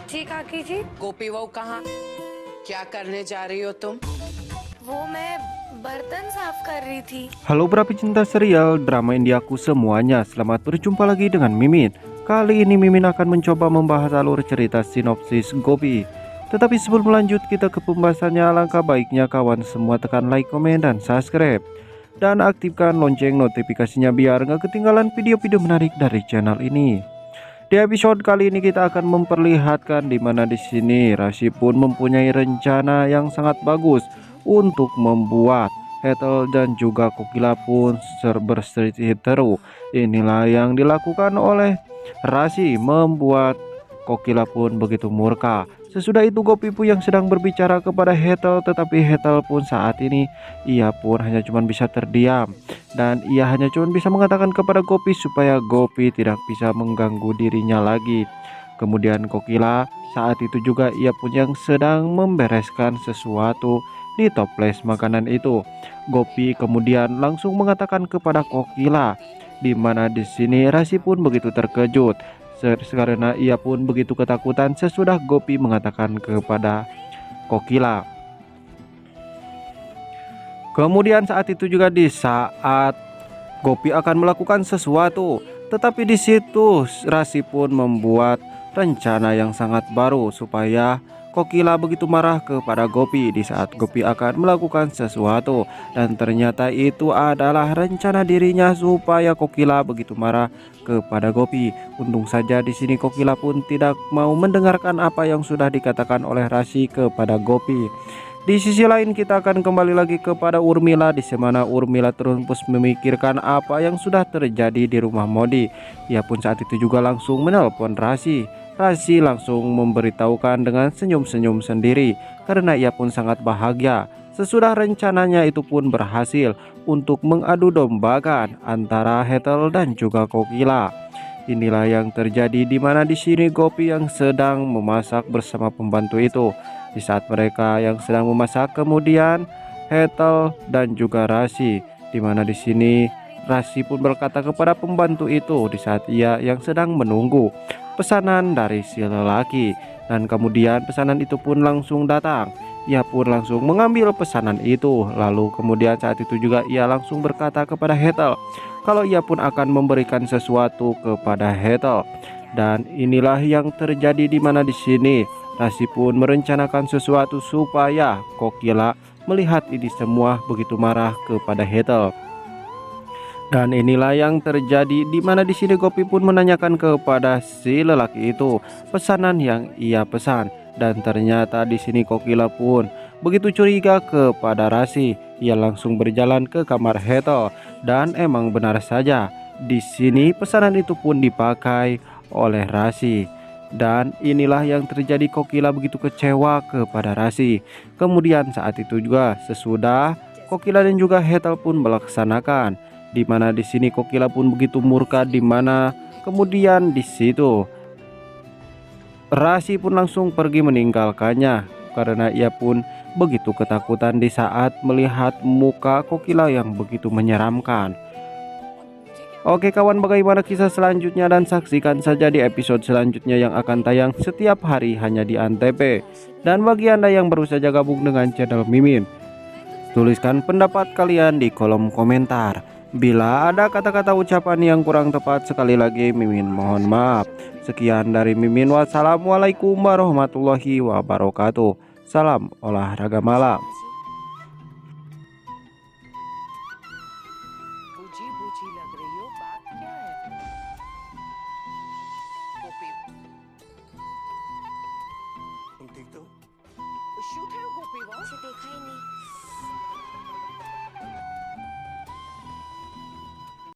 जी काकी जी, गोपी बहू कहाँ? क्या करने जा रही हो तुम? वो मैं बर्तन साफ कर रही थी। Halo para pecinta serial drama Indiaku semuanya, selamat berjumpa lagi dengan Mimin. Kali ini Mimin akan mencoba membahas alur cerita sinopsis Gopi. Tetapi sebelum lanjut kita ke pembahasannya, alangkah baiknya kawan semua tekan like, komen, dan subscribe. Dan aktifkan lonceng notifikasinya biar nggak ketinggalan video-video menarik dari channel ini. Di episode kali ini kita akan memperlihatkan di mana di sini Rasi pun mempunyai rencana yang sangat bagus untuk membuat Hetel dan juga Kokila pun berseteru. Inilah yang dilakukan oleh Rasi, membuat Kokila pun begitu murka. Sesudah itu Gopi pun yang sedang berbicara kepada Hetel, tetapi Hetel pun saat ini ia pun hanya cuma bisa terdiam. Dan ia hanya cuma bisa mengatakan kepada Gopi supaya Gopi tidak bisa mengganggu dirinya lagi. Kemudian Kokila saat itu juga ia pun yang sedang membereskan sesuatu di toples makanan itu. Gopi kemudian langsung mengatakan kepada Kokila, di mana di sini Rasi pun begitu terkejut karena ia pun begitu ketakutan sesudah Gopi mengatakan kepada Kokila. Kemudian saat itu juga di saat Gopi akan melakukan sesuatu, tetapi di situ Rasi pun membuat rencana yang sangat baru supaya Kokila begitu marah kepada Gopi di saat Gopi akan melakukan sesuatu, dan ternyata itu adalah rencana dirinya supaya Kokila begitu marah kepada Gopi. Untung saja di sini Kokila pun tidak mau mendengarkan apa yang sudah dikatakan oleh Rasi kepada Gopi. Di sisi lain kita akan kembali lagi kepada Urmila, di mana Urmila terus memikirkan apa yang sudah terjadi di rumah Modi. Ia pun saat itu juga langsung menelpon Rasi. Rasi langsung memberitahukan dengan senyum-senyum sendiri karena ia pun sangat bahagia. Sesudah rencananya itu pun berhasil untuk mengadu dombakan antara Hetel dan juga Kokila. Inilah yang terjadi di mana di sini Gopi yang sedang memasak bersama pembantu itu. Di saat mereka yang sedang memasak, kemudian Hetel dan juga Rasi, di mana di sini Rasi pun berkata kepada pembantu itu di saat ia yang sedang menunggu pesanan dari si lelaki, dan kemudian pesanan itu pun langsung datang. Ia pun langsung mengambil pesanan itu, lalu kemudian saat itu juga ia langsung berkata kepada Hetel kalau ia pun akan memberikan sesuatu kepada Hetel. Dan inilah yang terjadi di mana di sini Rasi pun merencanakan sesuatu supaya Kokila melihat ini semua begitu marah kepada Hetel. Dan inilah yang terjadi di mana di sini Gopi pun menanyakan kepada si lelaki itu pesanan yang ia pesan, dan ternyata di sini Kokila pun begitu curiga kepada Rasi. Ia langsung berjalan ke kamar Hetel, dan emang benar saja di sini pesanan itu pun dipakai oleh Rasi. Dan inilah yang terjadi, Kokila begitu kecewa kepada Rasi. Kemudian saat itu juga sesudah Kokila dan juga Hetel pun melaksanakan, di mana di sini Kokila pun begitu murka, di mana kemudian di situ Rasi pun langsung pergi meninggalkannya karena ia pun begitu ketakutan di saat melihat muka Kokila yang begitu menyeramkan. Oke kawan, bagaimana kisah selanjutnya, dan saksikan saja di episode selanjutnya yang akan tayang setiap hari hanya di Antv. Dan bagi anda yang baru saja gabung dengan channel Mimin, tuliskan pendapat kalian di kolom komentar. Bila ada kata-kata ucapan yang kurang tepat, sekali lagi Mimin mohon maaf. Sekian dari Mimin, wassalamualaikum warahmatullahi wabarakatuh. Salam olahraga malam. बूझी लग रही हो, बात क्या है? गोपी, तुम ठीक तो हो? शूट है वो गोपी बहू? मुझे देखा ही नहीं।